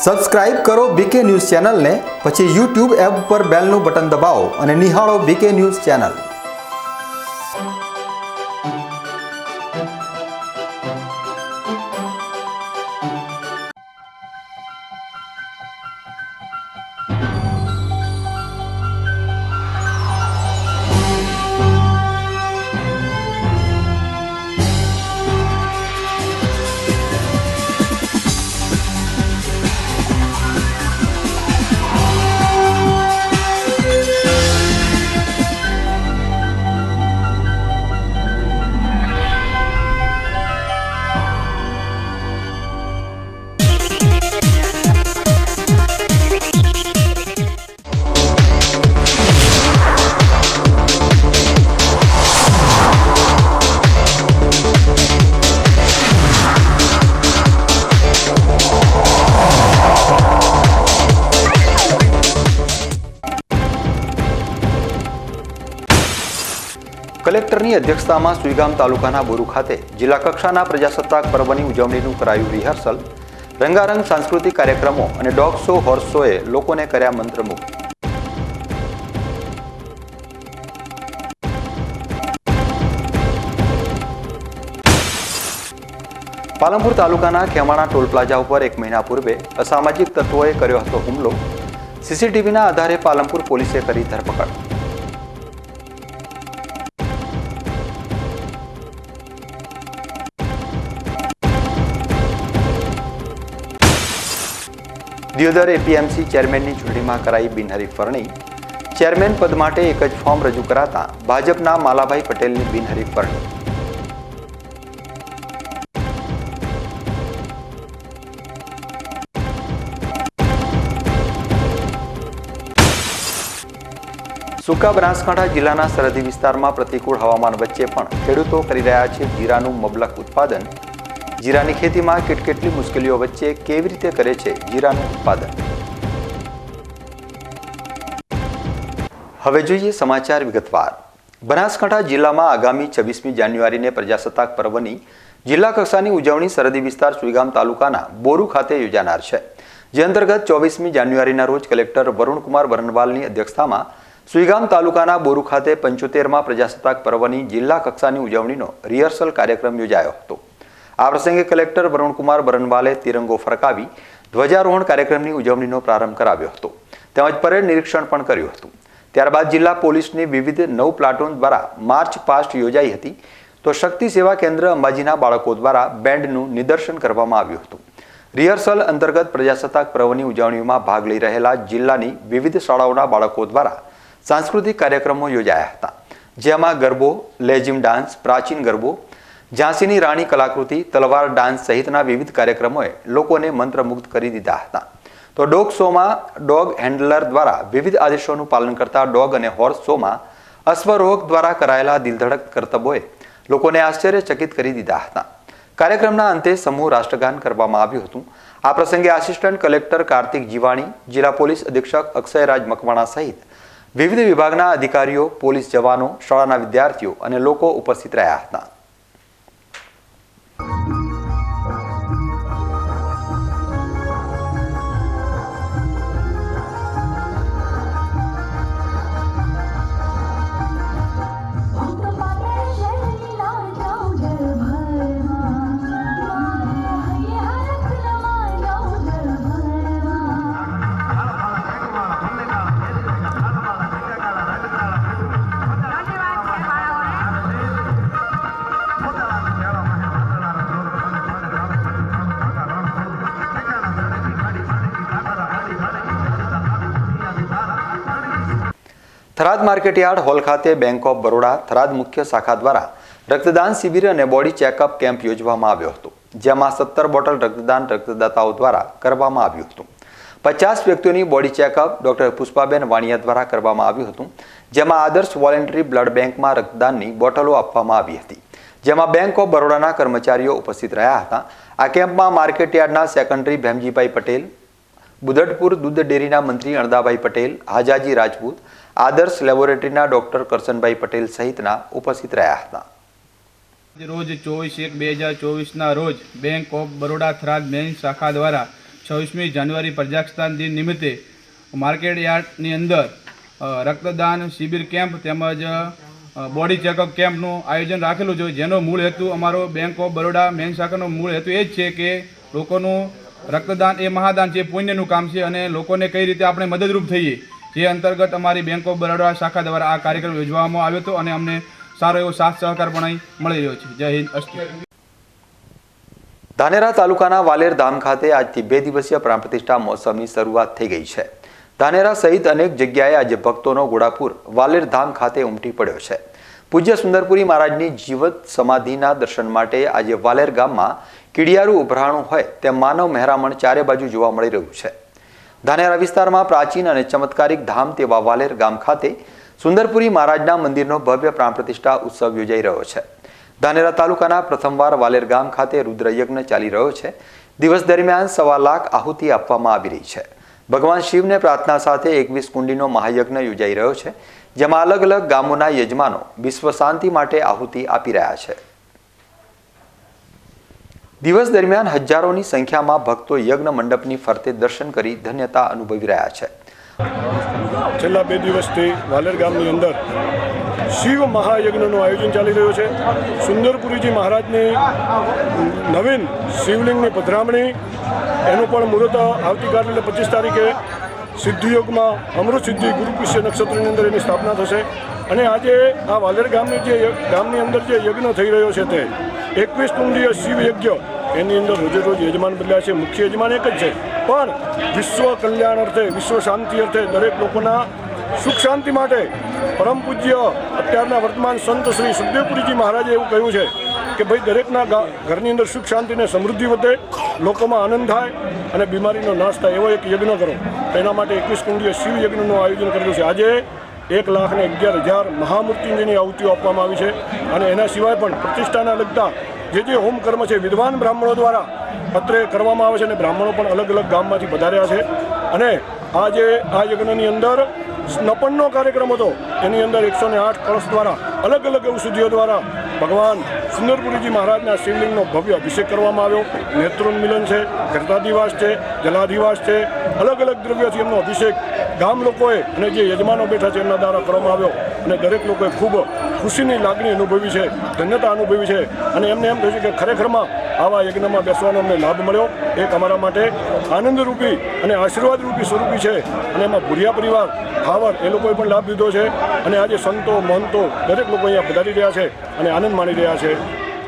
Subscribe કરો બીકે news ચેનલને, પછી YouTube એપ પર બેલનું બટન દબાવો અને નિહાળો બીકે ન્યૂઝ ચેનલ। કલેક્ટરની અધ્યક્ષતામાં સુઈગામ તાલુકાના બોરુ ખાતે જિલ્લા કક્ષાના પ્રજાસત્તાક પર્વની ઉજવણીનું કરાયું રિહર્સલ। રંગારંગ સાંસ્કૃતિક કાર્યક્રમો અને ડોગ શો, હોર્સ શોએ લોકોને કર્યા મંત્રમુગ્ધ। પાલનપુર તાલુકાના ખેમાણા ટોલ પ્લાઝા ઉપર 1 મહિના પૂર્વે અસામાજિક તત્વોએ કર્યો હતો હુમલો। સીસીટીવીના આધારે પાલનપુર પોલીસે કરી ધરપકડ। દિયોદર એપીએમસી ચેરમેનની ચૂંટણીમાં કરાઈ બિનહરીફ વરણી। ચેરમેન પદ માટે એક જ ફોર્મ રજૂ કરાતા ભાજપના માલાભાઈ પટેલની બિનહરીફ વરણી। સૂકા બનાસકાંઠા જિલ્લાના સરહદી વિસ્તારમાં પ્રતિકૂળ હવામાન વચ્ચે પણ ખેડૂતો કરી રહ્યા છે જીરાનું મબલક ઉત્પાદન। જીરાની ખેતીમાં કેટલી મુશ્કેલીઓ વચ્ચે કેવી રીતે કરે છે જીરાનું ઉત્પાદન। હવે જોઈએ સમાચાર વિગતવાર। બનાસકાંઠા જિલ્લામાં આગામી 26મી જાન્યુઆરીને પ્રજાસત્તાક પર્વની જિલ્લા કક્ષાની ઉજવણી સરહદી વિસ્તાર સુઈગામ તાલુકાના બોરુ ખાતે યોજાનાર છે, જે અંતર્ગત 24મી જાન્યુઆરીના રોજ કલેક્ટર વરુણકુમાર બરનવાલની અધ્યક્ષતામાં સુઈગામ તાલુકાના બોરુ ખાતે 75મા પ્રજાસત્તાક પર્વની જિલ્લા કક્ષાની ઉજવણીનો રિહર્સલ કાર્યક્રમ યોજાયો હતો। આ પ્રસંગે કલેક્ટર વરુણકુમાર બરનવાલે તિરંગો ફરકાવી ધ્વજારોહણ કાર્યક્રમની ઉજવણીનો પ્રારંભ કરાવ્યો હતો, તેમજ પરેડ નિરીક્ષણ પણ કર્યું હતું। ત્યારબાદ જિલ્લા પોલીસની વિવિધ 9 પ્લાટૂન દ્વારા માર્ચ પાસ્ટ યોજાઈ હતી, તો શક્તિ સેવા કેન્દ્ર અંબાજીના બાળકો દ્વારા બેન્ડનું નિદર્શન કરવામાં આવ્યું હતું। રિહર્સલ અંતર્ગત પ્રજાસત્તાક પર્વની ઉજવણીમાં ભાગ લઈ રહેલા જિલ્લાની વિવિધ શાળાઓના બાળકો દ્વારા સાંસ્કૃતિક કાર્યક્રમો યોજાયા હતા, જેમાં ગરબો, લેઝિમ ડાન્સ, પ્રાચીન ગરબો, ઝાંસીની રાણી કલાકૃતિ, તલવાર ડાન્સ સહિતના વિવિધ કાર્યક્રમોએ લોકોને મંત્રમુગ્ધ કરી દીધા હતા। તો ડોગ શોમાં ડોગ હેન્ડલર દ્વારા વિવિધ આદેશોનું પાલન કરતા ડોગ અને હોર્સ શોમાં અશ્વરોહક દ્વારા કરાયેલા દિલધડક કરતબોએ લોકોને આશ્ચર્યચકિત કરી દીધા હતા। કાર્યક્રમના અંતે સમૂહ રાષ્ટ્રગાન કરવામાં આવ્યું હતું। આ પ્રસંગે આસિસ્ટન્ટ કલેક્ટર કાર્તિક જીવાણી, જિલ્લા પોલીસ અધિક્ષક અક્ષયરાજ મકવાણા સહિત વિવિધ વિભાગના અધિકારીઓ, પોલીસ જવાનો, શાળાના વિદ્યાર્થીઓ અને લોકો ઉપસ્થિત રહ્યા હતા। થરાદ માર્કેટયાર્ડ હોલ ખાતે બેંક ઓફ બરોડા થરાદ મુખ્ય શાખા દ્વારા રક્તદાન શિબિર અને બોડી ચેકઅપ કેમ્પ યોજવામાં આવ્યો હતો, જેમાં 17 બોટલ રક્તદાન રક્તદાતાઓ દ્વારા કરવામાં આવ્યું હતું। 50 વ્યક્તિઓની બોડી ચેકઅપ ડોક્ટર પુષ્પાબેન વાણિયા દ્વારા કરવામાં આવ્યું હતું, જેમાં આદર્શ વોલેન્ટરી બ્લડ બેંકમાં રક્તદાનની બોટલો આપવામાં આવી હતી, જેમાં બેંક ઓફ બરોડાના કર્મચારીઓ ઉપસ્થિત રહ્યા હતા। આ કેમ્પમાં માર્કેટયાર્ડના સેક્રેટરી ભેમજીભાઈ પટેલ, બુદડપુર દૂધ ડેરીના મંત્રી અણદાભાઈ પટેલ, હાજાજી રાજપૂત, આદર્શ લેબોરેટરીના ડોક્ટર કરશનભાઈ પટેલ સહિતના ઉપસ્થિત રહ્યા હતા। રોજ 24/1/2024 ના રોજ bank of Baroda Tharad main શાખા દ્વારા 26મી જાન્યુઆરી પ્રજાસત્તાક દિન નિમિત્તે માર્કેટ યાર્ડની અંદર રક્તદાન શિબિર કેમ્પ તેમજ બોડી ચેકઅપ કેમ્પનું આયોજન રાખેલું છે, જેનો મૂળ હેતુ અમારો બેંક ઓફ બરોડા મેન શાખાનો મૂળ હેતુ એ જ છે કે લોકોનું રક્તદાન એ મહાદાન છે, પુણ્યનું કામ છે અને લોકોને કઈ રીતે આપણે મદદરૂપ થઈએ, જે અંતર્ગત અમારી બેંક ઓફ બરોડા શાખા દ્વારા આ કાર્યક્રમ યોજવામાં આવ્યો હતો અને અમને સારો એવો સાથ સહકાર પણ અહીં મળી રહ્યો છે. જય હિન્દ, અસ્તુ. ધાનેરા તાલુકાના વાલેર ધામ ખાતે આજથી 2 દિવસીય પ્રાણ પ્રતિષ્ઠા મહોત્સવની શરૂઆત થઈ ગઈ છે. ધાનેરા સહિત અનેક જગ્યાએ આજે ભક્તોનો ઘોડાપુર વાલેર ધામ ખાતે ઉમટી પડ્યો છે. પૂજ્ય સુંદરપુરી મહારાજની જીવત સમાધિના દર્શન માટે આજે વાલેર ગામમાં કીડિયારું ઉભરાણું હોય તેમ માનવ મહેરામણ ચારે બાજુ જોવા મળી રહ્યું છે. ધાનેરા વિસ્તારમાં પ્રાચીન અને ચમત્કારિક ધામ તેવા વાલેર ગામ ખાતે સુંદરપુરી મહારાજના મંદિરનો ભવ્ય પ્રાણ પ્રતિષ્ઠા ઉત્સવ યોજાઈ રહ્યો છે. ધાનેરા તાલુકાના પ્રથમવાર વાલેર ગામ ખાતે રુદ્રયજ્ઞ ચાલી રહ્યો છે. દિવસ દરમિયાન 1.25 લાખ આહુતિ આપવામાં આવી રહી છે. ભગવાન શિવને પ્રાર્થના સાથે 21 કુંડીનો મહાયજ્ઞ યોજાઈ રહ્યો છે, જેમાં અલગ અલગ ગામોના યજમાનો વિશ્વ શાંતિ માટે આહુતિ આપી રહ્યા છે. દિવસ દરમિયાન હજારોની સંખ્યામાં ભક્તો યજ્ઞ મંડપની ફરતે દર્શન કરી ધન્યતા અનુભવી રહ્યા છે. છેલ્લા 2 દિવસથી વાલેર ગામની અંદર શિવ મહાયજ્ઞનું આયોજન ચાલી રહ્યું છે. સુંદરપુરીજી મહારાજની નવીન શિવલિંગની પધરામણી, એનું પણ મુહૂર્ત આવતીકાલે એટલે 25 તારીખે સિદ્ધિયોગમાં અમૃત સિદ્ધિ ગુરુ પુષ્ય નક્ષત્રની અંદર એની સ્થાપના થશે. અને આજે આ વાલેર ગામની અંદર જે યજ્ઞ થઈ રહ્યો છે તે 21 કુંડીય શિવ યજ્ઞ, એની અંદર રોજે રોજ યજમાન બદલ્યા છે. મુખ્ય યજમાન એક જ છે, પણ વિશ્વ કલ્યાણ અર્થે, વિશ્વ શાંતિ અર્થે, દરેક લોકોના સુખ શાંતિ માટે પરમ પૂજ્ય અત્યારના વર્તમાન સંત શ્રી સુખદેવપુરીજી મહારાજે એવું કહ્યું છે કે ભાઈ દરેકના ઘરની અંદર સુખ શાંતિ અને સમૃદ્ધિ વધે, લોકોમાં આનંદ થાય અને બીમારીનો નાશ થાય, એવો એક યજ્ઞ કરો. એના માટે 21 કુંડીય શિવ યજ્ઞનું આયોજન કરેલું છે. આજે 1,11,000 મહામૂર્તિની આહુતિઓ આપવામાં આવી છે. અને એના સિવાય પણ પ્રતિષ્ઠાના લગતા જે હોમ કર્મ છે વિદ્વાન બ્રાહ્મણો દ્વારા પત્રે કરવામાં આવે છે અને બ્રાહ્મણો પણ અલગ અલગ ગામમાંથી પધાર્યા છે. અને આજે આ યજ્ઞની અંદર સ્નપનનો કાર્યક્રમ હતો, એની અંદર 108 કળશ દ્વારા અલગ અલગ ઔષધિઓ દ્વારા ભગવાન સુંદરપુરીજી મહારાજના શિવલિંગનો ભવ્ય અભિષેક કરવામાં આવ્યો. નેત્રોન્મિલન છે, ઘટાધિવાસ છે, જલાધિવાસ છે, અલગ અલગ દ્રવ્યોથી એમનો અભિષેક ગામ લોકોએ અને જે યજમાનો બેઠા છે એમના દ્વારા કરવામાં આવ્યો. અને દરેક લોકોએ ખૂબ ખુશીની લાગણી અનુભવી છે, ધન્યતા અનુભવી છે. અને એમને એમ થયું છે કે ખરેખરમાં આવા યજ્ઞમાં બેસવાનો અમને લાભ મળ્યો. એક અમારા માટે આનંદરૂપી અને આશીર્વાદરૂપી સ્વરૂપી છે. અને એમાં ભુરિયા પરિવાર ખાવર એ લોકોએ પણ લાભ લીધો છે. અને આજે સંતો મહંતો દરેક લોકો અહીંયા પધારી રહ્યા છે અને આનંદ માણી રહ્યા છે.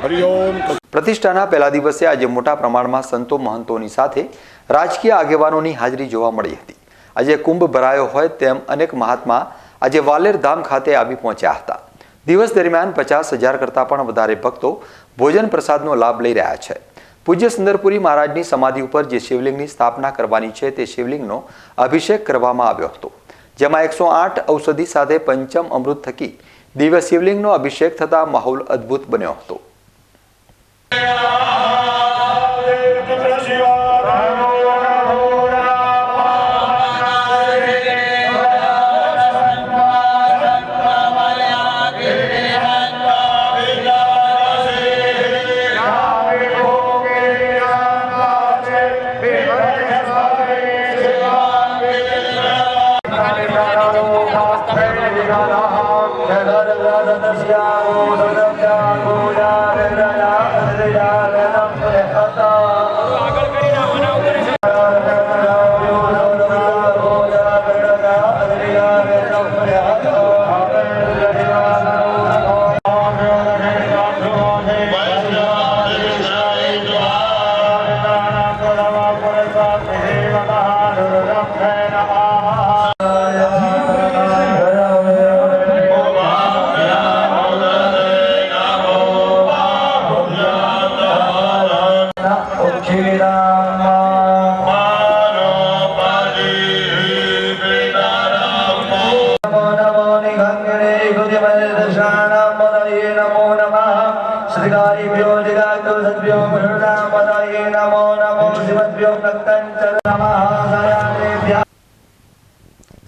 હરિઓમ. પ્રતિષ્ઠાના પહેલા દિવસે આજે મોટા પ્રમાણમાં સંતો મહંતોની સાથે રાજકીય આગેવાનોની હાજરી જોવા મળી હતી. આજે કુંભ ભરાયો હોય તેમ અનેક મહાત્મા આજે વાલેર ધામ ખાતે આવી પહોંચ્યા હતા. દિવસ દરમિયાન 50,000 કરતાં પણ વધારે ભક્તો ભોજન પ્રસાદનો લાભ લઈ રહ્યા છે. પૂજ્ય સુંદરપુરી મહારાજની સમાધિ ઉપર જે શિવલિંગની સ્થાપના કરવાની છે તે શિવલિંગનો અભિષેક કરવામાં આવ્યો હતો, જેમાં 108 ઔષધિ સાથે પંચમ અમૃત થકી દિવ્ય શિવલિંગનો અભિષેક થતા માહોલ અદ્ભુત બન્યો હતો.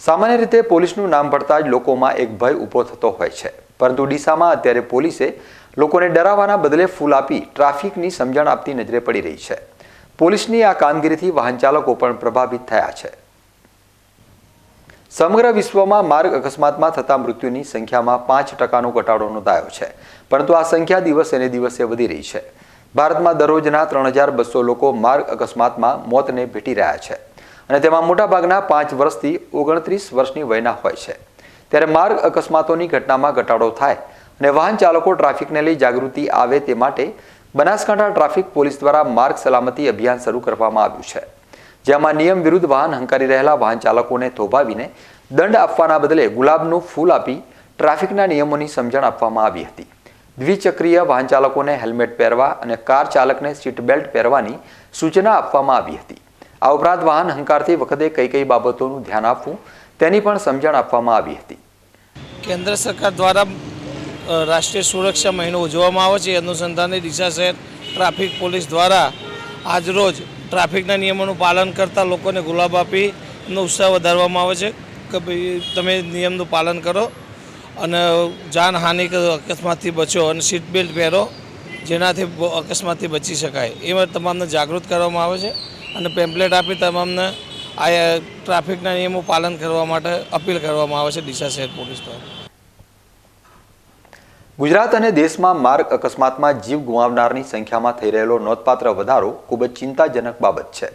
સામાન્ય રીતે પોલીસનું નામ પડતા જ લોકોમાં એક ભય ઊભો થતો હોય છે, પરંતુ ડીસામાં અત્યારે પોલીસે લોકોને ડરાવવાના બદલે ફૂલ આપી ટ્રાફિકની સમજણ આપતી નજરે પડી રહી છે. પોલીસની આ કામગીરીથી વાહન ચાલકો પણ પ્રભાવિત થયા છે. સમગ્ર વિશ્વમાં માર્ગ અકસ્માતમાં થતા મૃત્યુની સંખ્યામાં 5% ઘટાડો નોંધાયો છે, પરંતુ આ સંખ્યા દિવસે ને દિવસે વધી રહી છે. ભારતમાં દરરોજના 3200 લોકો માર્ગ અકસ્માતમાં મોતને ભેટી રહ્યા છે અને તેમાં મોટાભાગના 5 વર્ષથી 29 વર્ષની વયના હોય છે. ત્યારે માર્ગ અકસ્માતોની ઘટનામાં ઘટાડો થાય અને વાહન ચાલકો ટ્રાફિકને લઈ જાગૃતિ આવે તે માટે બનાસકાંઠા ટ્રાફિક પોલીસ દ્વારા માર્ગ સલામતી અભિયાન શરૂ કરવામાં આવ્યું છે, જેમાં નિયમ વિરુદ્ધ વાહન હંકારી રહેલા વાહન ચાલકોને થોભાવીને દંડ આપવાના બદલે ગુલાબનું ફૂલ આપી ટ્રાફિકના નિયમોની સમજણ આપવામાં આવી હતી. દ્વિચક્રીય વાહન ચાલકોને હેલ્મેટ પહેરવા અને કાર ચાલકને સીટ બેલ્ટ પહેરવાની સૂચના આપવામાં આવી હતી. આ ઉપરાંત વાહન હંકારતી વખતે કઈ કઈ બાબતોનું ધ્યાન આપવું તેની પણ સમજણ આપવામાં આવી હતી. કેન્દ્ર સરકાર દ્વારા રાષ્ટ્રીય સુરક્ષા મહિનો ઉજવવામાં આવે છે. અનુસંધાને ડીસા શહેર ટ્રાફિક પોલીસ દ્વારા આજરોજ ટ્રાફિકના નિયમોનું પાલન કરતા લોકોને ગુલાબ આપી એનો ઉત્સાહ વધારવામાં આવે છે કે ભાઈ તમે નિયમનું પાલન કરો અને જાનહાનિ અકસ્માતથી બચો અને સીટ બેલ્ટ પહેરો, જેનાથી અકસ્માતથી બચી શકાય. એમાં તમામને જાગૃત કરવામાં આવે છે અને પેમ્પલેટ આપી તમામને આ ટ્રાફિકના નિયમો પાલન કરવા માટે અપીલ કરવામાં આવે છે ડીસા શહેર પોલીસ દ્વારા. ગુજરાત અને દેશમાં માર્ગ અકસ્માતમાં જીવ ગુમાવનારની સંખ્યામાં થઈ રહેલો નોંધપાત્ર વધારો ખૂબ જ ચિંતાજનક બાબત છે.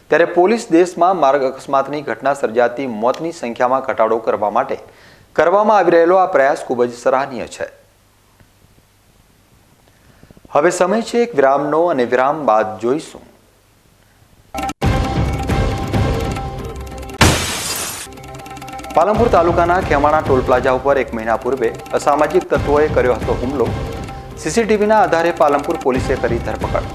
ત્યારે પોલીસ દેશમાં માર્ગ અકસ્માતની ઘટના સર્જાતી મોતની સંખ્યામાં ઘટાડો કરવા માટે કરવામાં આવી રહેલો આ પ્રયાસ ખૂબ જ સરાહનીય છે. હવે સમય છે એક વિરામનો અને વિરામ બાદ જોઈશું પાલનપુર તાલુકાના ખેમાણા ટોલ પ્લાઝા ઉપર 1 મહિના પૂર્વે અસામાજિક તત્વોએ કર્યો હતો હુમલો. સીસીટીવીના આધારે પાલનપુર પોલીસે કરી ધરપકડ.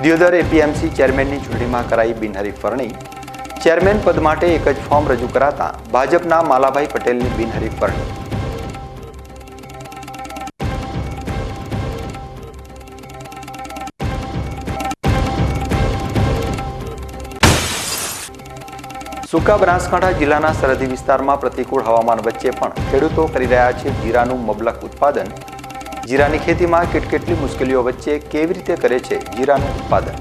દિયોદર એપીએમસી ચેરમેનની ચૂંટણીમાં કરાઈ બિનહરીફ વરણી. ચેરમેન પદ માટે એક જ ફોર્મ રજૂ કરાતા ભાજપના માલાભાઈ પટેલની બિનહરીફ વરણી. સૂકા બનાસકાંઠા જિલ્લાના સરહદી વિસ્તારમાં પ્રતિકૂળ હવામાન વચ્ચે પણ ખેડૂતો કરી રહ્યા છે જીરાનું મબલખ ઉત્પાદન. જીરાની ખેતીમાં કેટલી મુશ્કેલીઓ વચ્ચે કેવી રીતે કરે છે જીરાનું ઉત્પાદન?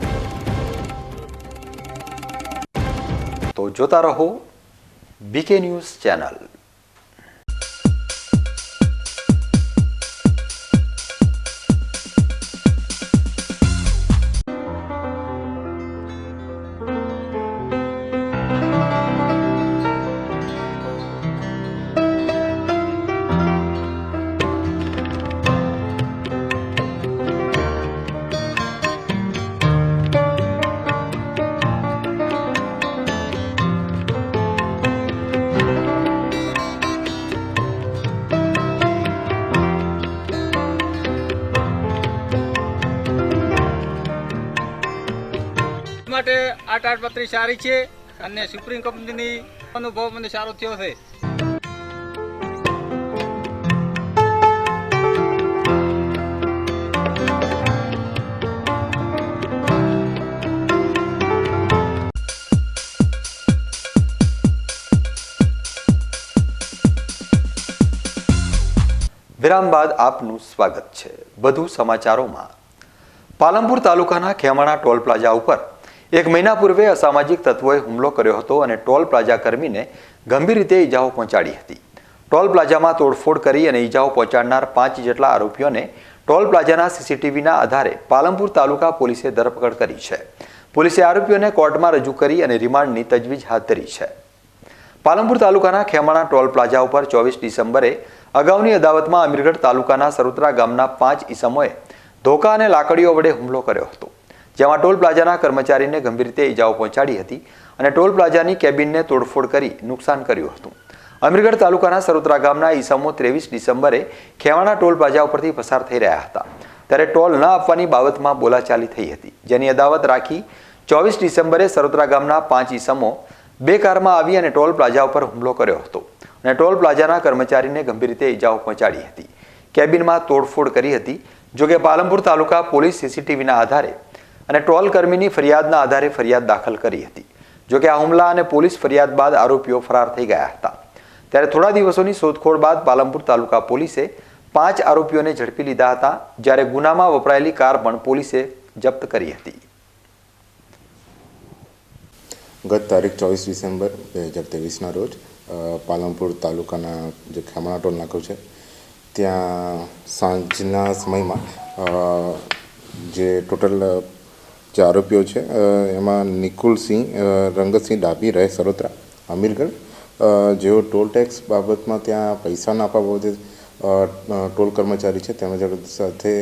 તો જોતા રહો બીકે ન્યૂઝ ચેનલ. માટે આ તાડપત્રી સારી છે અને સુપ્રીમ કંપનીની અનુભવ મને સારો થયો છે. વિરામ બાદ આપનું સ્વાગત છે. વધુ સમાચારોમાં પાલનપુર તાલુકાના ખેમાણા ટોલ પ્લાઝા ઉપર 1 મહિના પૂર્વે અસામાજિક તત્વોએ હુમલો કર્યો હતો અને ટોલ પ્લાઝા કર્મીને ગંભીર રીતે ઈજાઓ પહોંચાડી હતી. ટોલ પ્લાઝામાં તોડફોડ કરી અને ઈજાઓ પહોંચાડનાર 5 જેટલા આરોપીઓને ટોલ પ્લાઝાના સીસીટીવીના આધારે પાલનપુર તાલુકા પોલીસે ધરપકડ કરી છે. પોલીસે આરોપીઓને કોર્ટમાં રજૂ કરી અને રિમાન્ડની તજવીજ હાથ ધરી છે. પાલનપુર તાલુકાના ખેમાણા ટોલ પ્લાઝા ઉપર 24 ડિસેમ્બરે અગાઉની અદાવતમાં અમીરગઢ તાલુકાના સરોત્રા ગામના 5 ઈસમોએ ધોકા અને લાકડીઓ વડે હુમલો કર્યો હતો, જેમાં ટોલ પ્લાઝાના કર્મચારીને ગંભીર રીતે ઈજાઓ પહોંચાડી હતી અને ટોલ પ્લાઝાની કેબિનને તોડફોડ કરી નુકસાન કર્યું હતું. અમીરગઢ તાલુકાના સરોત્રા ગામના ઈસમો 23 ડિસેમ્બરે ખેમાણા ટોલ પ્લાઝા ઉપરથી પસાર થઈ રહ્યા હતા ત્યારે ટોલ ન આપવાની બાબતમાં બોલાચાલી થઈ હતી, જેની અદાવત રાખી 24 ડિસેમ્બરે સરોત્રા ગામના 5 ઈસમો 2 કારમાં આવી અને ટોલ પ્લાઝા ઉપર હુમલો કર્યો હતો અને ટોલ પ્લાઝાના કર્મચારીને ગંભીર રીતે ઈજાઓ પહોંચાડી હતી. કેબિનમાં તોડફોડ કરી હતી. જોકે પાલનપુર તાલુકા પોલીસ સીસીટીવીના આધારે અને ટોલ કર્મીની ફરિયાદના આધારે ફરિયાદ દાખલ કરી હતી. જોકે આ હુમલા અને પોલીસ ફરિયાદ બાદ આરોપીઓ ફરાર થઈ ગયા હતા. ત્યારે થોડા દિવસોની શોધખોળ બાદ પાલનપુર તાલુકા પોલીસે 5 આરોપીઓને ઝડપી લીધા હતા, જ્યારે ગુનામાં વપરાયેલી કાર પણ પોલીસે જપ્ત કરી હતી. ગત તારીખ 24 ડિસેમ્બર 2023ના રોજ પાલનપુર તાલુકાના જે ખેમણા ટોલ નાકો છે ત્યાં સાંજના સમયમાં જે ટોટલ જે આરોપીઓ છે એમાં નિકુલસિંહ રંગતસિંહ ડાભી રહે સરોત્રા અમીરગઢ, જેઓ ટોલ ટેક્સ બાબતમાં ત્યાં પૈસા ના આપવા બાબતે ટોલ કર્મચારી છે તેમના સાથે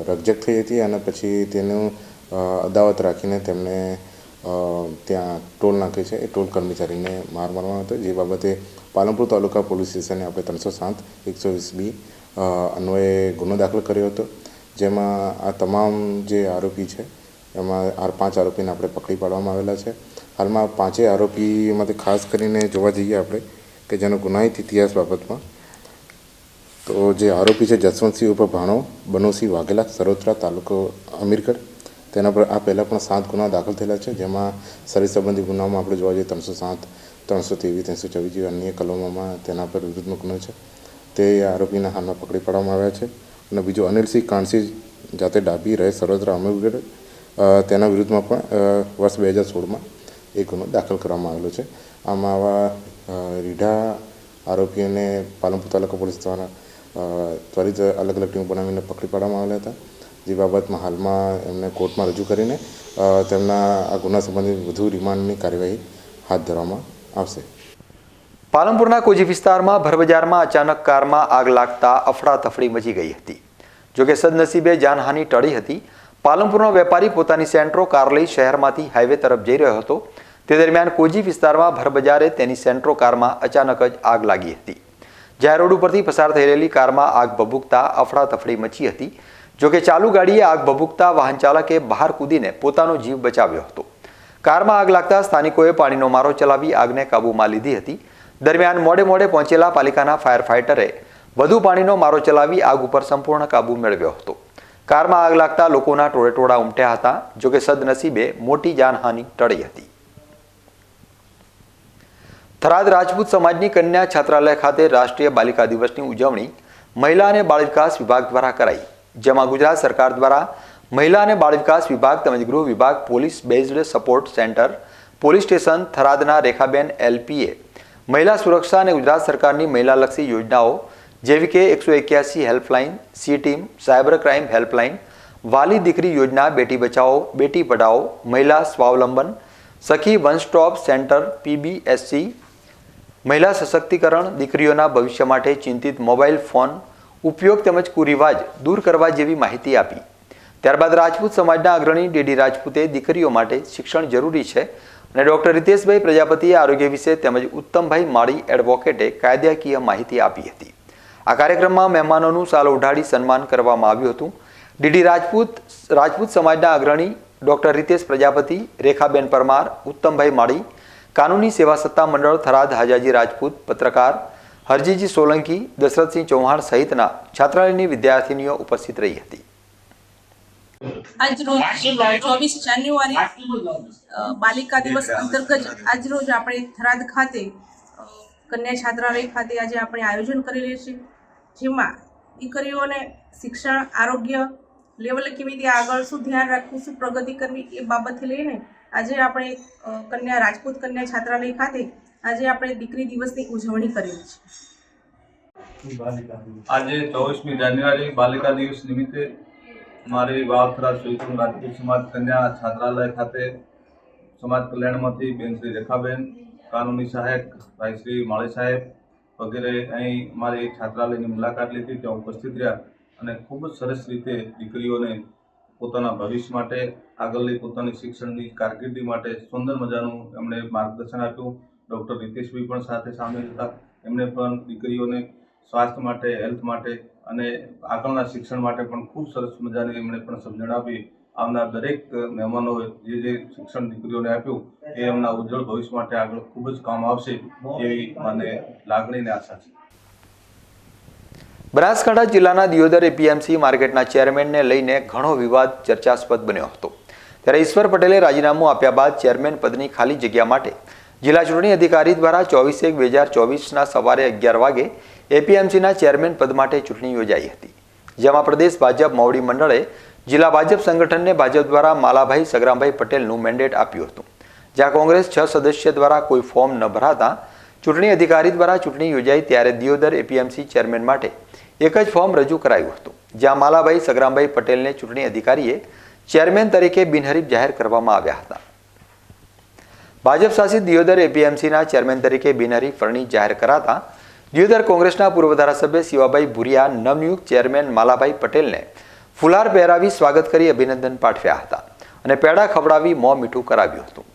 રકઝક થઈ હતી અને પછી તેનું અદાવત રાખીને તેમને ત્યાં ટોલ નાખે છે એ ટોલ કર્મચારીને માર મારવાનો હતો, જે બાબતે પાલનપુર તાલુકા પોલીસ સ્ટેશને આપણે 307/120B અન્વયે ગુનો દાખલ કર્યો હતો, જેમાં આ તમામ જે આરોપી છે એમાં 5 આરોપીને આપણે પકડી પાડવામાં આવેલા છે. હાલમાં 5 આરોપીમાંથી ખાસ કરીને જોવા જઈએ આપણે કે જેનો ગુનાહિત ઇતિહાસ બાબતમાં તો જે આરોપી છે જસવંતસિંહ ઉપર ભાણો બનોસિંહ વાઘેલા સરોત્રા તાલુકો અમીરગઢ, તેના પર આ પહેલાં પણ 7 ગુના દાખલ થયેલા છે, જેમાં શરીર સંબંધી ગુનામાં આપણે જોવા જઈએ 307, 323, 324 જેવી અન્ય કલમોમાં તેના પર વિરુદ્ધનો ગુનો છે. તે આરોપીના હાલમાં પકડી પાડવામાં આવ્યા છે. અને બીજો અનિલસિંહ કાનસિંહ જાતે ડાભી રહે સરોત્રા અમીરગઢ, તેના વિરુદ્ધમાં પણ વર્ષ 2016માં એક ગુનો દાખલ કરવામાં આવેલો છે. આમાં આવા રીઢા આરોપીઓને પાલનપુર તાલુકા પોલીસ દ્વારા ત્વરિત અલગ અલગ ટીમ બનાવીને પકડી પાડવામાં આવેલા હતા, જે બાબતમાં હાલમાં એમને કોર્ટમાં રજૂ કરીને તેમના આ ગુના સંબંધિત વધુ રિમાન્ડની કાર્યવાહી હાથ ધરવામાં આવશે. પાલનપુરના કોજી વિસ્તારમાં ભરબજારમાં અચાનક કારમાં આગ લાગતા અફડાતફડી મચી ગઈ હતી. જોકે સદનસીબે જાનહાનિ ટળી હતી. પાલનપુરનો વેપારી પોતાની સેન્ટ્રો કાર લઈ શહેરમાંથી હાઈવે તરફ જઈ રહ્યો હતો. તે દરમિયાન કોજી વિસ્તારમાં ભરબજારે તેની સેન્ટ્રો કારમાં અચાનક જ આગ લાગી હતી. જ્યાં રોડ ઉપરથી પસાર થઈ રહેલી કારમાં આગ ભભૂકતા અફડાતફડી મચી હતી. જોકે ચાલુ ગાડીએ આગ ભભૂકતા વાહન ચાલકે બહાર કૂદીને પોતાનો જીવ બચાવ્યો હતો. કારમાં આગ લાગતા સ્થાનિકોએ પાણીનો મારો ચલાવી આગને કાબૂમાં લીધી હતી. દરમિયાન મોડે પહોંચેલા પાલિકાના ફાયર ફાઇટરે વધુ પાણીનો મારો ચલાવી આગ ઉપર સંપૂર્ણ કાબૂ મેળવ્યો હતો. કારમાં આગ લાગતા લોકોના ટોળેટોળા ઉમટ્યા હતા. જોકે સદનસીબે મોટી જાનહાનિ ટળી હતી. થરાદ રાજપૂત સમાજની કન્યા છાત્રાલય ખાતે રાષ્ટ્રીય બાલિકા દિવસની ઉજવણી મહિલા અને બાળ વિકાસ વિભાગ દ્વારા કરાઈ, જેમાં ગુજરાત સરકાર દ્વારા મહિલા અને બાળ વિકાસ વિભાગ તેમજ ગૃહ વિભાગ, police based support centre, police station થરાદના રેખાબેન LPએ મહિલા સુરક્ષા અને ગુજરાત સરકારની મહિલાલક્ષી યોજનાઓ જેવી કે 181 helpline, C team, cyber crime helpline, વાલી દીકરી યોજના, બેટી બચાવો બેટી પઢાઓ, મહિલા સ્વાવલંબન, સખી વન સ્ટોપ સેન્ટર PBSC, મહિલા સશક્તિકરણ, દીકરીઓના ભવિષ્ય માટે ચિંતિત મોબાઈલ ફોન ઉપયોગ તેમજ કુરિવાજ દૂર કરવા જેવી માહિતી આપી. ત્યારબાદ રાજપૂત સમાજના અગ્રણી DD રાજપૂતે દીકરીઓ માટે શિક્ષણ જરૂરી છે અને ડોક્ટર રીતેશભાઈ પ્રજાપતિએ આરોગ્ય વિશે તેમજ ઉત્તમભાઈ માળી એડવોકેટે કાયદાકીય માહિતી આપી હતી. આ કાર્યક્રમમાં મહેમાનોનું શાલ ઓઢાડી સન્માન કરવામાં આવ્યું હતું. DD રાજપૂત સમાજના અગ્રણી ડોક્ટર રીતેશ પ્રજાપતિ, રેખાબેન પરમાર, ઉત્તમભાઈ માળી, કાનૂની સેવા સત્તા મંડળ થરાદ હાજાજી રાજપૂત, પત્રકાર હરજીજી સોલંકી, દશરથસિંહ ચૌહાણ સહિતના છાત્રાલયની વિદ્યાર્થીનીઓ ઉપસ્થિત રહી હતી. આજરોજ 24 જાન્યુઆરી બાલિકા દિવસ અંતર્ગત આજરોજ આપણે થરાદ ખાતે કન્યા છાત્રાલય ખાતે આજે આપણે આયોજન કરેલું છે, જેમાં દીકરીઓને શિક્ષણ, આરોગ્ય લેવલે કેવી રીતે આગળ, શું ધ્યાન રાખવું, શું પ્રગતિ કરવી એ બાબતથી લઈને આજે આપણે રાજપૂત કન્યા છાત્રાલય ખાતે આજે આપણે દીકરી દિવસની ઉજવણી કરેલી છે. આજે 24મી જાન્યુઆરી બાલિકા દિવસ નિમિત્તે મારી વાવ થરાદ સોઈકુમ રાજપૂત સમાજ કન્યા છાત્રાલય ખાતે સમાજ કલ્યાણમાંથી બેન શ્રી રેખાબેન, કાનૂની સહાયક ભાઈ શ્રી માળી સાહેબ વગેરે અહીં મારી છાત્રાલયની મુલાકાત લીધી, ત્યાં ઉપસ્થિત રહ્યા અને ખૂબ જ સરસ રીતે દીકરીઓને પોતાના ભવિષ્ય માટે, આગળની પોતાની શિક્ષણની કારકિર્દી માટે સુંદર મજાનું એમણે માર્ગદર્શન આપ્યું. ડૉક્ટર રીતેશભાઈ પણ સાથે સામેલ હતા. એમણે પણ દીકરીઓને સ્વાસ્થ્ય માટે, હેલ્થ માટે અને આગળના શિક્ષણ માટે પણ ખૂબ સરસ મજાની એમણે પણ સમજણ આપી. આવનાર દરેક મહેમાનોએ જે શિક્ષણ દીકરીઓને આપ્યું એ એમના ઉજ્જવળ ભવિષ્ય માટે આગળ ખૂબ જ કામ આવશે એવી મને લાગણી અને આશા છે. બનાસકાંઠા જિલ્લાના દિયોદર APMC માર્કેટના ચેરમેનને લઈને ઘણો વિવાદ ચર્ચાસ્પદ બન્યો હતો. ત્યારે ઈશ્વર પટેલે રાજીનામું આપ્યા બાદ ચેરમેન પદની ખાલી જગ્યા માટે જિલ્લા ચૂંટણી અધિકારી દ્વારા 24/1/2024ના સવારે 11 વાગે એપીએમસીના ચેરમેન પદ માટે ચૂંટણી યોજાઈ હતી, જેમાં પ્રદેશ ભાજપ મોવડી મંડળે જિલ્લા ભાજપ સંગઠનને ભાજપ દ્વારા માલાભાઈ સગરામભાઈ પટેલનું મેન્ડેટ આપ્યું હતું, જ્યાં કોંગ્રેસ 6 સદસ્ય દ્વારા કોઈ ફોર્મ ન ભરાતા ચૂંટણી અધિકારી દ્વારા ચૂંટણી યોજાઈ ત્યારે દિયોદર એપીએમસી ચેરમેન માટે એક જ ફોર્મ રજૂ કરાયું હતું, જ્યાં માલાભાઈ સગરામભાઈ પટેલને ચૂંટણી અધિકારીએ ચેરમેન તરીકે બિનહરીફ જાહેર કરવામાં આવ્યા હતા. ભાજપ શાસિત દિયોદર એપીએમસીના ચેરમેન તરીકે બિનહરીફ વરણી જાહેર કરાતા દિયોદર કોંગ્રેસના પૂર્વ ધારાસભ્ય શિવાભાઈ ભુરિયા નવનિયુક્ત ચેરમેન માલાભાઈ પટેલને ફુલાર પહેરાવી સ્વાગત કરી અભિનંદન પાઠવ્યા હતા અને પેડા ખવડાવી મોં મીઠું કરાવ્યું હતું.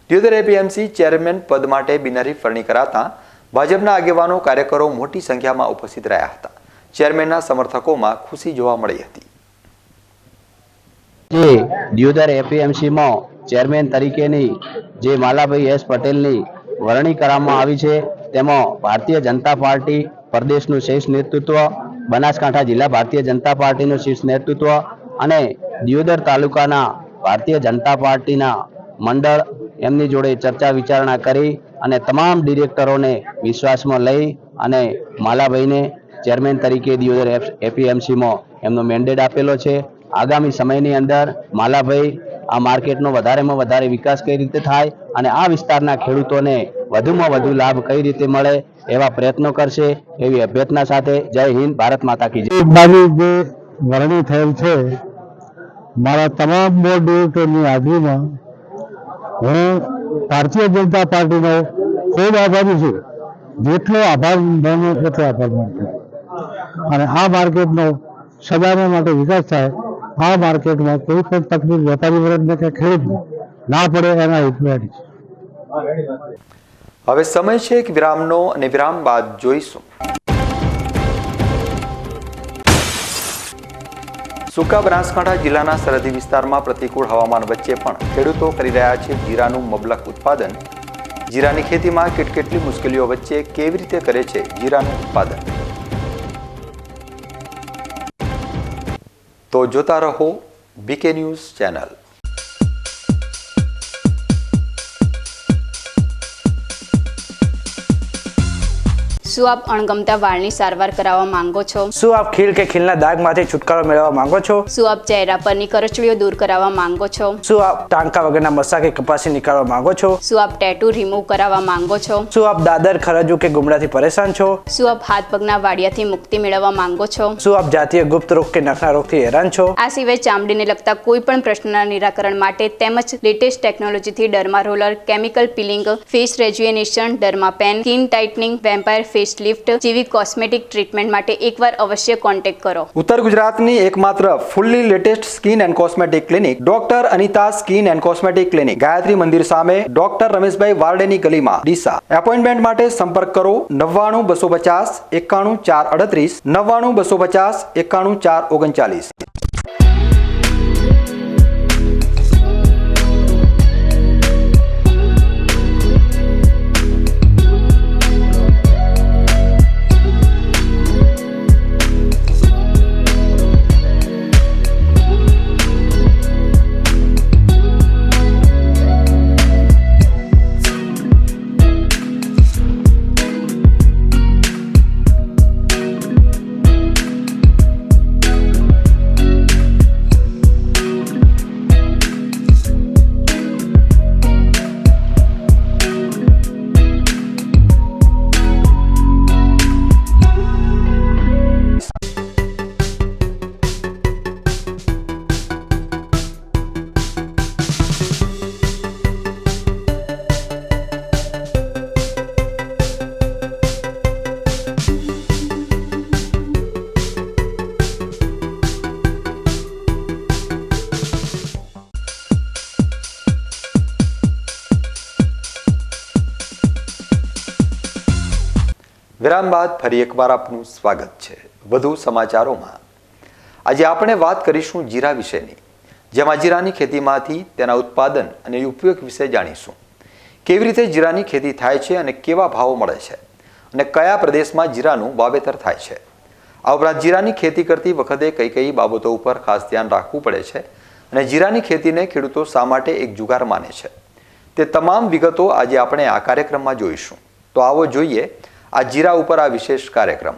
દિયોદર એપીએમસી ચેરમેન પદ માટે બિનહરીફ વરણી કરાતા ભાજપના આગેવાનો કાર્યકરો મોટી સંખ્યામાં ઉપસ્થિત રહ્યા હતા. ચેરમેનના સમર્થકોમાં ખુશી જોવા મળી હતી. જે દિયોદર એપીએમસીમાં ચેરમેન તરીકેની જે માલાભાઈ એસ પટેલની વરણી કરવામાં આવી છે, તેમાં ભારતીય જનતા પાર્ટી પ્રદેશનું શીર્ષ નેતૃત્વ, બનાસકાંઠા જિલ્લા ભારતીય જનતા પાર્ટીનું શીર્ષ નેતૃત્વ અને દિયોદર તાલુકાના ભારતીય જનતા પાર્ટીના મંડળ એમની જોડે ચર્ચા વિચારણા કરી અને તમામ ડિરેક્ટરોને વિશ્વાસમાં લઈ અને માલાભાઈને ચેરમેન તરીકે દિયોદર એપીએમસીમાં એમનો મેન્ડેટ આપેલો છે. આગામી સમયની અંદર માલાભાઈ આ માર્કેટનો વધારેમાં વધારે વિકાસ કઈ રીતે થાય અને આ વિસ્તારના ખેડૂતોને વધુમાં વધુ લાભ કઈ રીતે મળે એવા પ્રયત્નો કરશે એવી અભ્યર્થના સાથે જય હિન્દ, ભારત માતા કી જય. મારી જે વરણી થયેલ છે, મારા તમામ બોર્ડ ડિરેક્ટરની હાજરીમાં હું ભારતીય જનતા પાર્ટીનો ખૂબ આભારી છું. જેટલો આભાર માનો એટલો આભાર માનતો અને આ માર્કેટનો સદાને માટે વિકાસ થાય, આ માર્કેટમાં કોઈ પણ તકલીફ વેપારી વર્ગને કે ખેડૂતને ના પડે એના હિતમાં છે. હવે સમય છે એક વિરામનો અને વિરામ બાદ જોઈશું સૂકા બનાસકાંઠા જિલ્લાના સરહદી વિસ્તારમાં પ્રતિકૂળ હવામાન વચ્ચે પણ ખેડૂતો કરી રહ્યા છે જીરાનું મબલક ઉત્પાદન. જીરાની ખેતીમાં કેટલી મુશ્કેલીઓ વચ્ચે કેવી રીતે કરે છે જીરાનું ઉત્પાદન, તો જોતા રહો બીકે ન્યૂઝ ચેનલ. શું આપ અણગમતા વાળની સારવાર કરાવવા માંગો છો? શું આપ ખીલ કે ખીલના દાગમાંથી છુટકારો મેળવવા માંગો છો? શું આપ ચહેરા પરની કરચલીઓ દૂર કરાવવા માંગો છો? શું આપ ટાંકા વગરના મસા કે કપાસી નીકાળવા માંગો છો? શું આપ ટેટુ રિમૂવ કરાવવા માંગો છો? શું આપ દાદર, ખરજુ કે ગુમડાથી પરેશાન છો? શું આપ હાથ પગના વાડિયાથી મુક્તિ મેળવવા માંગો છો? શું આપ જાતીય ગુપ્ત રોગ કે નખના રોગથી હેરાન છો? આ સિવાય ચામડીને લગતા કોઈ પણ પ્રશ્નના નિરાકરણ માટે તેમજ લેટેસ્ટ ટેકનોલોજીથી derma roller, chemical peeling, face rejuvenation, derma pen, skin tightening, vampire face lift જેવી કોસ્મેટિક ટ્રીટમેન્ટ માટે એકવાર અવશ્ય કોન્ટેક્ટ કરો. ઉત્તર ગુજરાતની એકમાત્ર fully latest skin and cosmetic clinic doctor Anita skin and cosmetic clinic, Gayatri Mandir સામે, ડોક્ટર રમેશભાઈ વારડેની ગલીમાં, ડીસા. એપોઇન્ટમેન્ટ માટે સંપર્ક કરો 99 250 91 438 99 250 91 439. વિરામ બાદ ફરી એકવાર આપનું સ્વાગત છે. વધુ સમાચારોમાં આજે આપણે વાત કરીશું જીરા વિશેની, જેમાં જીરાની ખેતીમાંથી તેના ઉત્પાદન અને ઉપયોગ વિશે જાણીશું. કેવી રીતે જીરાની ખેતી થાય છે અને કેવા ભાવો મળે છે અને કયા પ્રદેશમાં જીરાનું વાવેતર થાય છે. આ ઉપરાંત જીરાની ખેતી કરતી વખતે કઈ કઈ બાબતો ઉપર ખાસ ધ્યાન રાખવું પડે છે અને જીરાની ખેતીને ખેડૂતો શા માટે એક જુગાર માને છે તે તમામ વિગતો આજે આપણે આ કાર્યક્રમમાં જોઈશું. તો આવો જોઈએ આ જીરા ઉપર આ વિશેષ કાર્યક્રમ.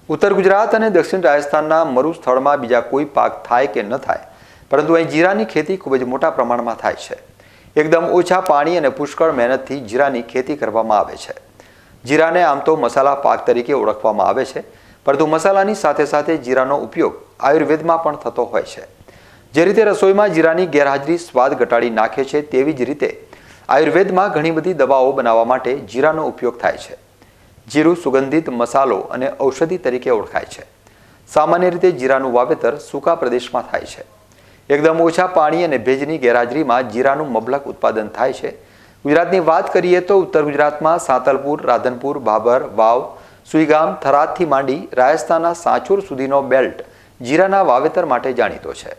ઉત્તર ગુજરાત અને દક્ષિણ રાજસ્થાનના મરુસ્થળમાં બીજા કોઈ પાક થાય કે ન થાય, પરંતુ અહીં જીરાની ખેતી ખૂબ જ મોટા પ્રમાણમાં થાય છે. એકદમ ઓછા પાણી અને પુષ્કળ મહેનતથી જીરાની ખેતી કરવામાં આવે છે. જીરાને આમ તો મસાલા પાક તરીકે ઓળખવામાં આવે છે, પરંતુ મસાલાની સાથે સાથે જીરાનો ઉપયોગ આયુર્વેદમાં પણ થતો હોય છે. જે રીતે રસોઈમાં જીરાની ગેરહાજરી સ્વાદ ઘટાડી નાખે છે, તેવી જ રીતે આયુર્વેદમાં ઘણી બધી દવાઓ બનાવવા માટે જીરાનો ઉપયોગ થાય છે. જીરું સુગંધિત મસાલો અને ઔષધિ તરીકે ઓળખાય છે. સામાન્ય રીતે જીરાનું વાવેતર સૂકા પ્રદેશમાં થાય છે. એકદમ ઓછા પાણી અને ભેજની ગેરહાજરીમાં જીરાનું મબલક ઉત્પાદન થાય છે. ગુજરાતની વાત કરીએ તો ઉત્તર ગુજરાતમાં સાંતલપુર, રાધનપુર, ભાભર, વાવ, સુઈગામ, થરાદથી માંડી રાજસ્થાનના સાંચોર સુધીનો બેલ્ટ જીરાના વાવેતર માટે જાણીતો છે.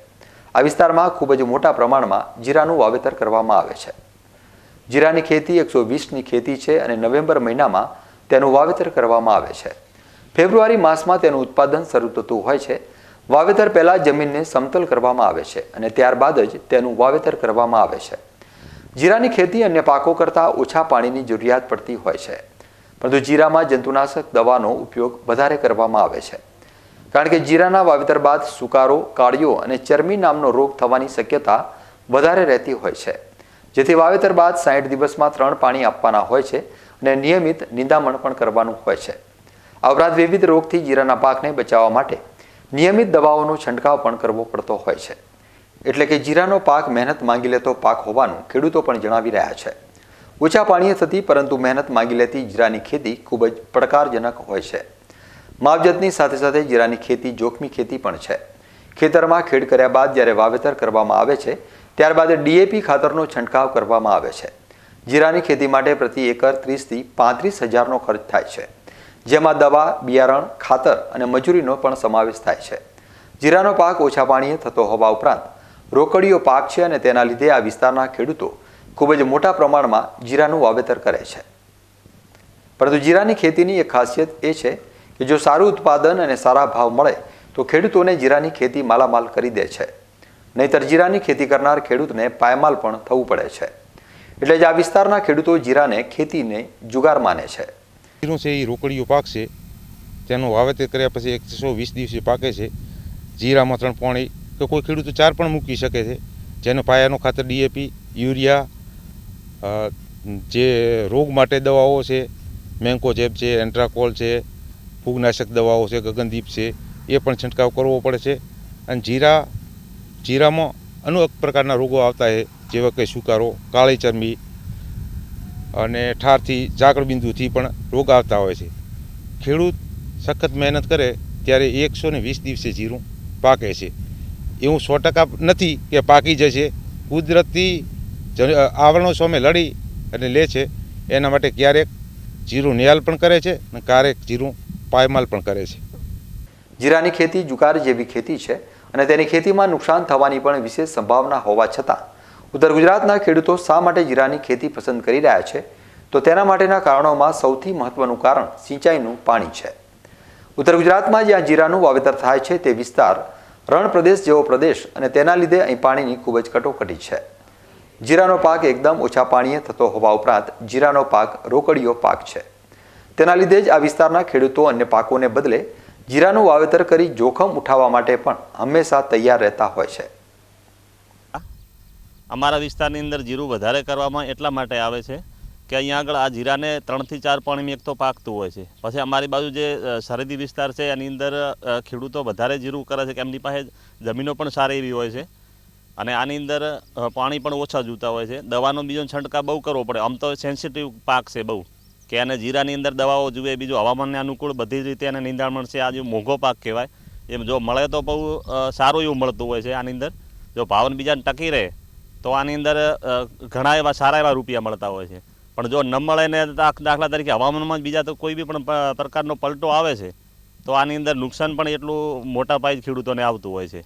આ વિસ્તારમાં ખૂબ જ મોટા પ્રમાણમાં જીરાનું વાવેતર કરવામાં આવે છે. જીરાની ખેતી 120ની ખેતી છે અને નવેમ્બર મહિનામાં તેનું વાવેતર કરવામાં આવે છે. ફેબ્રુઆરી માસમાં તેનું ઉત્પાદન શરૂ થતું હોય છે. વાવેતર પહેલાં જમીનને સમતલ કરવામાં આવે છે અને ત્યારબાદ જ તેનું વાવેતર કરવામાં આવે છે. જીરાની ખેતી અન્ય પાકો કરતાં ઓછા પાણીની જરૂરિયાત પડતી હોય છે, પરંતુ જીરામાં જંતુનાશક દવાનો ઉપયોગ વધારે કરવામાં આવે છે, કારણ કે જીરાના વાવેતર બાદ સુકારો, કાળિયો અને ચરમી નામનો રોગ થવાની શક્યતા વધારે રહેતી હોય છે. જેથી વાવેતર બાદ 60 દિવસમાં 3 પાણી આપવાના હોય છે અને નિયમિત નિંદામણ પણ કરવાનું હોય છે. આ ઉપરાંત વિવિધ રોગથી જીરાના પાકને બચાવવા માટે નિયમિત દવાઓનો છંટકાવ પણ કરવો પડતો હોય છે. એટલે કે જીરાનો પાક મહેનત માંગી લેતો પાક હોવાનું ખેડૂતો પણ જણાવી રહ્યા છે. ઓછા પાણીએ થતી પરંતુ મહેનત માંગી લેતી જીરાની ખેતી ખૂબ જ પડકારજનક હોય છે. માવજતની સાથે સાથે જીરાની ખેતી જોખમી ખેતી પણ છે. ખેતરમાં ખેડ કર્યા બાદ જ્યારે વાવેતર કરવામાં આવે છે, ત્યારબાદ ડીએપી ખાતરનો છંટકાવ કરવામાં આવે છે. જીરાની ખેતી માટે પ્રતિ એકર 30,000થી 35,000નો ખર્ચ થાય છે, જેમાં દવા, બિયારણ, ખાતર અને મજૂરીનો પણ સમાવેશ થાય છે. જીરાનો પાક ઓછા પાણીએ થતો હોવા ઉપરાંત રોકડીયો પાક છે અને તેના લીધે આ વિસ્તારના ખેડૂતો ખૂબ જ મોટા પ્રમાણમાં જીરાનું વાવેતર કરે છે. પરંતુ જીરાની ખેતીની એક ખાસિયત એ છે કે જો સારું ઉત્પાદન અને સારા ભાવ મળે તો ખેડૂતોને જીરાની ખેતી માલામાલ કરી દે છે. નહીંતર જીરાની ખેતી કરનાર ખેડૂતને પાયમાલ પણ થવું પડે છે. એટલે જ આ વિસ્તારના ખેડૂતો જીરાને ખેતીને જુગાર માને છે. જીરું છે એ રોકડીયો પાક છે, તેનું વાવેતર કર્યા પછી 120 દિવસે પાકે છે. જીરામાં 3 પાણી કે કોઈ ખેડૂતો 4 પણ મૂકી શકે છે, જેનો પાયાનો ખાતર ડીએપી, યુરિયા, જે રોગ માટે દવાઓ છે, મેન્કોજેબ છે, એન્ટ્રાકોલ છે, ફૂગનાશક દવાઓ છે, ગગનદીપ છે, એ પણ છંટકાવ કરવો પડે છે. અને જીરામાં અનેક પ્રકારના રોગો આવતા છે, જેવા કે સુકારો, કાળી ચરમી અને ઠારથી ઝાકળ બિંદુથી પણ રોગ આવતા હોય છે. ખેડૂત સખત મહેનત કરે ત્યારે 120 દિવસે જીરું પાકે છે. એવું 100% નથી કે પાકી જશે. કુદરતી આવરણો સામે લડી અને લે છે. એના માટે ક્યારેક જીરું નિયાલ પણ કરે છે અને ક્યારેક જીરું પાયમાલ પણ કરે છે. જીરાની ખેતી જુગાર જેવી ખેતી છે અને તેની ખેતીમાં નુકસાન થવાની પણ વિશેષ સંભાવના હોવા છતાં ઉત્તર ગુજરાતના ખેડૂતો શા માટે જીરાની ખેતી પસંદ કરી રહ્યા છે, તો તેના માટેના કારણોમાં સૌથી મહત્વનું કારણ સિંચાઈનું પાણી છે. ઉત્તર ગુજરાતમાં જ્યાં જીરાનું વાવેતર થાય છે તે વિસ્તાર રણ પ્રદેશ જેવો પ્રદેશ અને તેના લીધે અહીં પાણીની ખૂબ જ કટોકટી છે. જીરાનો પાક એકદમ ઓછા પાણીએ થતો હોવા ઉપરાંત જીરાનો પાક રોકડીયો પાક છે. તેના લીધે જ આ વિસ્તારના ખેડૂતો અન્ય પાકોને બદલે જીરાનું વાવેતર કરી જોખમ ઉઠાવવા માટે પણ હંમેશા તૈયાર રહેતા હોય છે. અમારા વિસ્તારની અંદર જીરું વધારે કરવામાં એટલા માટે આવે છે કે અહીંયા આગળ આ જીરાને 3 થી 4 પાણીમાં એક તો પાકતું હોય છે. પછી અમારી બાજુ જે સરહદી વિસ્તાર છે એની અંદર ખેડૂતો વધારે જીરું કરે છે કે એમની પાસે જમીનો પણ સારી એવી હોય છે અને આની અંદર પાણી પણ ઓછા જોતા હોય છે. દવાનો બીજો છંટકાવ બહુ કરવો પડે. આમ તો સેન્સિટિવ પાક છે બહુ, કે એને જીરાની અંદર દવાઓ જોઈએ, બીજું હવામાનને અનુકૂળ બધી જ રીતે એને નિંદામણ છે. આ જે મોંઘો પાક કહેવાય, એમ જો મળે તો બહુ સારું એવું મળતું હોય છે. આની અંદર જો ભાવન બીજાને ટકી રહે તો આની અંદર ઘણા એવા સારા એવા રૂપિયા મળતા હોય છે. પણ જો ન મળે ને દાખલા તરીકે હવામાનમાં બીજા તો કોઈ બી પણ પ્રકારનો પલટો આવે છે તો આની અંદર નુકસાન પણ એટલું મોટા પાયે ખેડૂતોને આવતું હોય છે.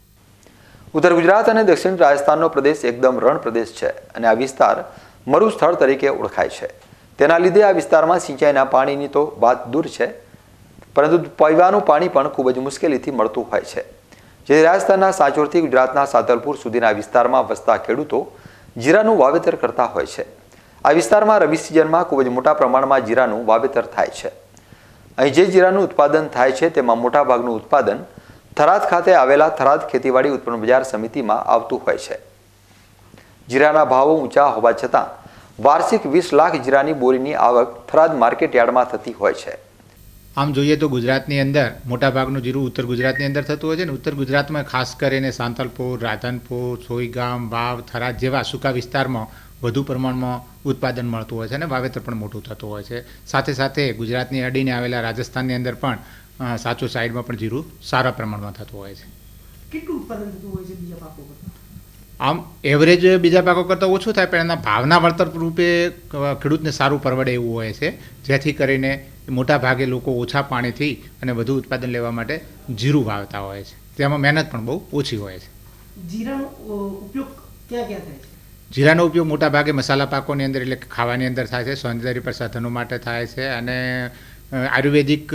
ઉત્તર ગુજરાત અને દક્ષિણ રાજસ્થાનનો પ્રદેશ એકદમ રણ પ્રદેશ છે અને આ વિસ્તાર મરુસ્થળ તરીકે ઓળખાય છે. તેના લીધે આ વિસ્તારમાં સિંચાઈના પાણીની તો વાત દૂર છે, પરંતુ પીવાનું પાણી પણ ખૂબ જ મુશ્કેલીથી મળતું હોય છે. જે રાજસ્થાનના સાંચોરથી ગુજરાતના સાતલપુર સુધીના વિસ્તારમાં વસતા ખેડૂતો જીરાનું વાવેતર કરતા હોય છે. આ વિસ્તારમાં રવિ સિઝનમાં ખૂબ જ મોટા પ્રમાણમાં જીરાનું વાવેતર થાય છે. અહીં જે જીરાનું ઉત્પાદન થાય છે તેમાં મોટાભાગનું ઉત્પાદન થરાદ ખાતે આવેલા થરાદ ખેતીવાડી ઉત્પન્ન બજાર સમિતિમાં આવતું હોય છે. જીરાના ભાવો ઊંચા હોવા છતાં વાર્ષિક 20 લાખ જીરાની બોરીની આવક થરાદ માર્કેટ યાર્ડમાં થતી હોય છે. આમ જોઈએ તો ગુજરાતની અંદર મોટાભાગનું જીરું ઉત્તર ગુજરાતની અંદર થતું હોય છે ને ઉત્તર ગુજરાતમાં ખાસ કરીને સાંતલપુર, રાધનપુર, સોઈગામ, વાવ, થરાદ જેવા સૂકા વિસ્તારમાં વધુ પ્રમાણમાં ઉત્પાદન મળતું હોય છે અને વાવેતર પણ મોટું થતું હોય છે. સાથે સાથે ગુજરાતની અડીને આવેલા રાજસ્થાનની અંદર પણ સાચો સાઈડમાં પણ જીરું સારા પ્રમાણમાં થતું હોય છે. કેટલું ઉત્પાદન થતું હોય છે બીજા પાકો કરતાં? આમ એવરેજ બીજા પાકો કરતાં ઓછું થાય પણ એના ભાવના વળતર રૂપે ખેડૂતને સારું પરવડે એવું હોય છે, જેથી કરીને મોટા ભાગે લોકો ઓછા પાણીથી અને વધુ ઉત્પાદન લેવા માટે જીરું વાવતા હોય છે. તેમાં મહેનત પણ બહુ ઓછી હોય છે. જીરાનો ઉપયોગ ક્યાં ક્યાં થાય છે? જીરાનો ઉપયોગ મોટા ભાગે મસાલા પાકોની અંદર એટલે ખાવાની અંદર થાય છે, સૌંદર્ય પ્રસાધનો માટે થાય છે અને આયુર્વેદિક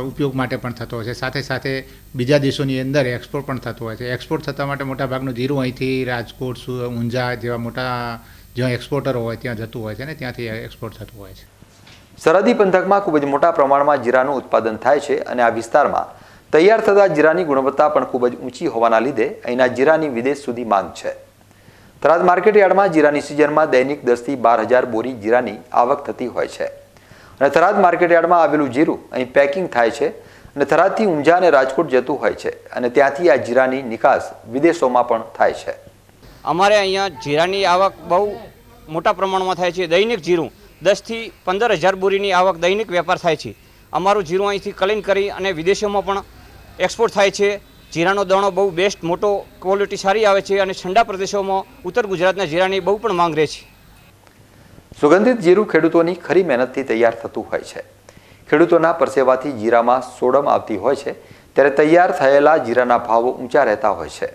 ઉપયોગ માટે પણ થતો હોય છે. સાથે સાથે બીજા દેશોની અંદર એક્સપોર્ટ પણ થતો હોય છે. એક્સપોર્ટ થતા માટે મોટાભાગનું જીરું અહીંથી રાજકોટ, ઊંઝા જેવા મોટા જ્યાં એક્સપોર્ટરો હોય ત્યાં જતું હોય છે અને ત્યાંથી એક્સપોર્ટ થતું હોય છે. સરહદી પંથકમાં ખૂબ જ મોટા પ્રમાણમાં જીરાનું ઉત્પાદન થાય છે અને આ વિસ્તારમાં તૈયાર થતા જીરાની ગુણવત્તા પણ ખૂબ જ ઊંચી હોવાના લીધે અહીંના જીરાની વિદેશ સુધી માંગ છે. થરાદ માર્કેટ યાર્ડમાં જીરાની સિઝનમાં દૈનિક 10 થી 12,000 બોરી જીરાની આવક થતી હોય છે અને થરાદ માર્કેટ યાર્ડમાં આવેલું જીરું અહીં પેકિંગ થાય છે અને થરાદથી ઊંઝા અને રાજકોટ જતું હોય છે અને ત્યાંથી આ જીરાની નિકાસ વિદેશોમાં પણ થાય છે. અમારે અહીંયા જીરાની આવક બહુ મોટા પ્રમાણમાં થાય છે. દૈનિક જીરું 10 થી 15,000 બોરીની આવક દૈનિક વેપાર થાય છે. અમારું જીરું અહીંથી કલીન કરી અને વિદેશોમાં પણ એક્સપોર્ટ થાય છે. જીરાનો દાણો બહુ બેસ્ટ, મોટો, ક્વોલિટી સારી આવે છે અને ઠંડા પ્રદેશોમાં ઉત્તર ગુજરાતના જીરાની બહુ પણ માંગ રહે છે. સુગંધિત જીરું ખેડૂતોની ખરી મહેનતથી તૈયાર થતું હોય છે. ખેડૂતોના પરસેવાથી જીરામાં સોડમ આવતી હોય છે ત્યારે તૈયાર થયેલા જીરાના ભાવો ઊંચા રહેતા હોય છે.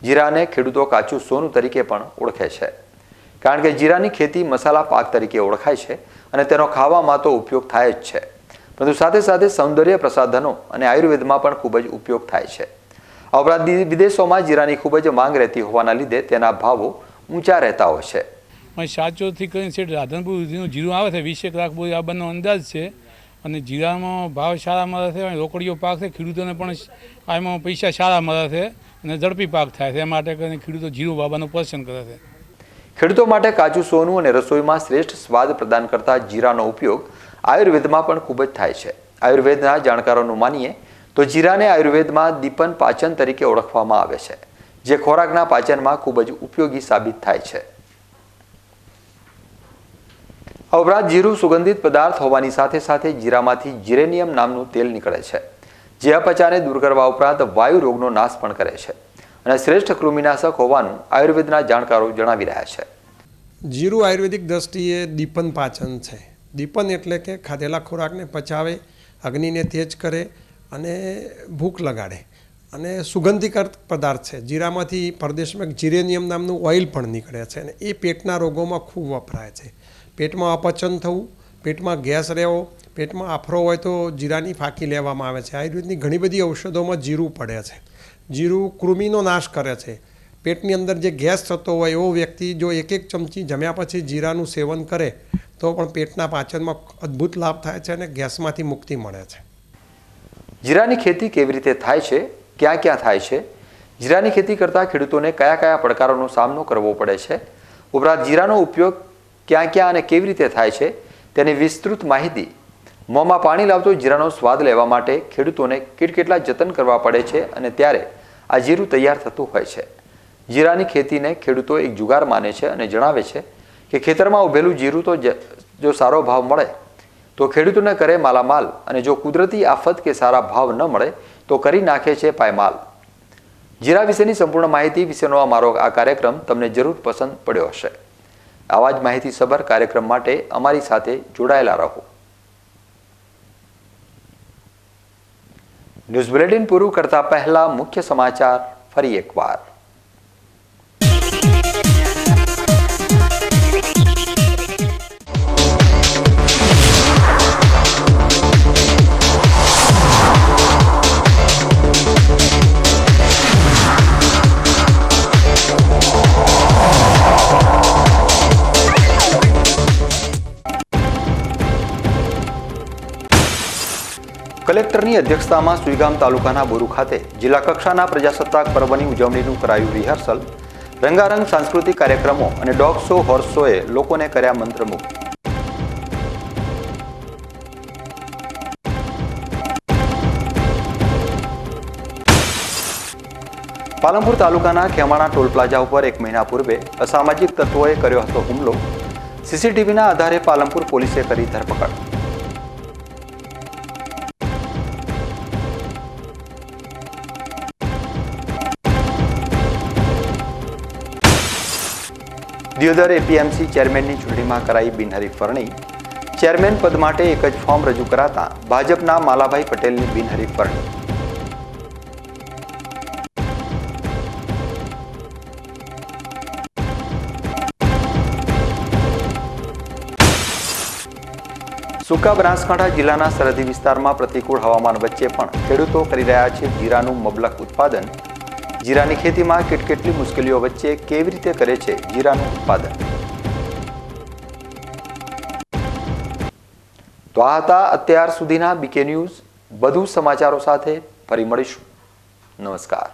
જીરાને ખેડૂતો કાચું સોનું તરીકે પણ ઓળખે છે, કારણ કે જીરાની ખેતી મસાલા પાક તરીકે ઓળખાય છે અને તેનો ખાવામાં તો ઉપયોગ થાય જ છે, પરંતુ સાથે સાથે સૌંદર્ય પ્રસાધનો અને આયુર્વેદમાં પણ ખૂબ જ ઉપયોગ થાય છે. આ ઉપરાંત વિદેશોમાં જીરાની ખૂબ જ માંગ રહેતી હોવાના લીધે તેના ભાવો ઊંચા રહેતા હોય છે. સાચોથી કરીને સેઠ રાધનપુર સુધીનું જીરું આવે છે. 20 લાખ બોરી આવવાનો અંદાજ છે અને જીરામાં ભાવ સારા મળે છે અને રોકડીઓ પાક છે. ખેડૂતોને પણ આમાં પૈસા સારા મળે છે અને ઝડપી પાક થાય છે. એ માટે કરીને ખેડૂતો જીરું વાવવાનું પસંદ કરે છે. ખેડૂતો માટે કાચું સોનું અને રસોઈમાં શ્રેષ્ઠ સ્વાદ પ્રદાન કરતા જીરાનો ઉપયોગ આયુર્વેદમાં પણ ખૂબ જ થાય છે. આયુર્વેદના જાણકારોનું માનીએ તો જીરાને આયુર્વેદમાં દીપન પાચન તરીકે ઓળખવામાં આવે છે, જે ખોરાકના પાચનમાં ખૂબ જ ઉપયોગી સાબિત થાય છે. આ ઉપરાંત જીરું સુગંધિત પદાર્થ હોવાની સાથે સાથે જીરામાંથી જીરેનિયમ નામનું તેલ નીકળે છે, જે અપચાને દૂર કરવા ઉપરાંત વાયુ રોગનો નાશ પણ કરે છે અને શ્રેષ્ઠ કૃમિનાશક હોવાનું આયુર્વેદના જાણકારો જણાવી રહ્યા છે. જીરું આયુર્વેદિક દ્રષ્ટિએ દીપન પાચન છે. દીપન એટલે કે ખાધેલા ખોરાકને પચાવે, અગ્નિને તેજ કરે અને ભૂખ લગાડે અને સુગંધીકર પદાર્થ છે. જીરામાંથી પરદેશમાં જીરેનિયમ નામનું ઓઇલ પણ નીકળે છે અને એ પેટના રોગોમાં ખૂબ વપરાય છે. પેટમાં અપચન થવું, પેટમાં ગેસ રહેવો, પેટમાં આફરો હોય તો જીરાની ફાંકી લેવામાં આવે છે. આયુર્વેદની ઘણી બધી ઔષધોમાં જીરું પડે છે. જીરું કૃમિનો નાશ કરે છે. પેટની અંદર જે ગેસ થતો હોય એવો વ્યક્તિ જો 1 ચમચી જમ્યા પછી જીરાનું સેવન કરે તો પણ પેટના પાચનમાં અદ્ભુત લાભ થાય છે અને ગેસમાંથી મુક્તિ મળે છે. જીરાની ખેતી કેવી રીતે થાય છે, ક્યાં ક્યાં થાય છે, જીરાની ખેતી કરતા ખેડૂતોને કયા કયા પડકારોનો સામનો કરવો પડે છે, ઉપરાંત જીરાનો ઉપયોગ ક્યાં ક્યાં અને કેવી રીતે થાય છે તેની વિસ્તૃત માહિતી, મોંમાં પાણી લાવતો જીરાનો સ્વાદ લેવા માટે ખેડૂતોને કેટલા જતન કરવા પડે છે અને ત્યારે આ જીરું તૈયાર થતું હોય છે. જીરાની ખેતીને ખેડૂતો એક જુગાર માને છે અને જણાવે છે કે ખેતરમાં ઉભેલું જીરું તો જો સારો ભાવ મળે તો ખેડૂતોને કરે માલામાલ અને જો કુદરતી આફત કે સારા ભાવ ન મળે તો કરી નાખે છે પાયમાલ. જીરા વિશેની સંપૂર્ણ માહિતી વિશેનો અમારો આ કાર્યક્રમ તમને જરૂર પસંદ પડ્યો હશે. આવા જ માહિતીસભર કાર્યક્રમ માટે અમારી સાથે જોડાયેલા રહો. ન્યૂઝ બુલેટિન પૂરું કરતા પહેલા મુખ્ય સમાચાર ફરી એકવાર. કલેક્ટરની અધ્યક્ષતામાં સુઈગામ તાલુકાના બોરુ ખાતે જિલ્લા કક્ષાના પ્રજાસત્તાક પર્વની ઉજવણીનું કરાયું રિહર્સલ. રંગારંગ સાંસ્કૃતિક કાર્યક્રમો અને ડોગ શો, હોર્સ શોએ લોકોને કર્યા મંત્રમુગ્ધ. પાલનપુર તાલુકાના ખેમાણા ટોલ પ્લાઝા ઉપર 1 મહિના પૂર્વે અસામાજિક તત્વોએ કર્યો હતો હુમલો. સીસીટીવીના આધારે પાલનપુર પોલીસે કરી ધરપકડ. દિયોદર એપીએમસી ચેરમેનની ચૂંટણીમાં કરાઈ બિનહરીફ વરણી. ચેરમેન પદ માટે એક જ ફોર્મ રજૂ કરાતા ભાજપના માલાભાઈ પટેલની બિનહરીફ વરણી. સૂકા બનાસકાંઠા જિલ્લાના સરહદી વિસ્તારમાં પ્રતિકૂળ હવામાન વચ્ચે પણ ખેડૂતો કરી રહ્યા છે જીરાનું મબલક ઉત્પાદન. જીરાની ખેતીમાં કેટલી મુશ્કેલીઓ વચ્ચે કેવી રીતે કરે છે જીરાનું ઉત્પાદન? તો આ હતા અત્યાર સુધીના બીકે ન્યૂઝ. વધુ સમાચારો સાથે ફરી મળીશું. નમસ્કાર.